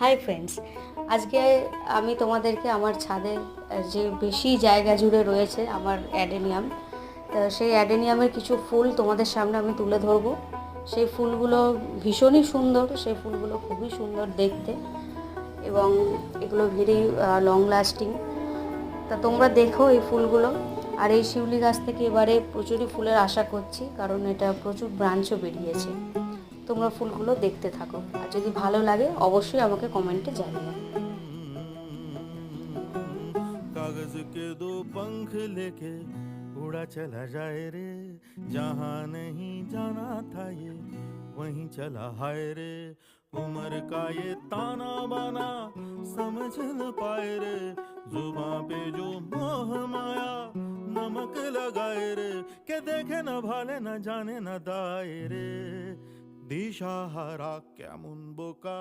Hi friends, আজকে আমি তোমাদেরকে আমার ছাদের যে বেশি জায়গা জুড়ে রয়েছে আমার অ্যাডেনিয়াম, তো সেই অ্যাডেনিয়ামের কিছু ফুল তোমাদের সামনে আমি তুলে ধরবো। সেই ফুলগুলো ভীষণই সুন্দর, সেই ফুলগুলো খুবই সুন্দর দেখতে এবং এগুলো ভেরি লং লাস্টিং। তা তোমরা দেখো এই ফুলগুলো। আর এই শিউলি গাছ থেকে এবারে প্রচুরই ফুলের আশা করছি, কারণ এটা প্রচুর ব্রাঞ্চও বেরিয়েছে। তোমরা ফুলগুলো দেখতে থাকো, আর যদি ভালো লাগে অবশ্যই আমাকে কমেন্টে জানিও। कागज के दो पंख लेके उड़ा चला जाए रे, जहाँ नहीं जाना था ये वहीं चला हाय रे। उम्र का ये ताना बाना समझ न पाए रे, जुबां पे जो मोह माया नमक लगाए रे, के देखे न भाले न जाने न दाए रे। दिशा हारा केमन बोका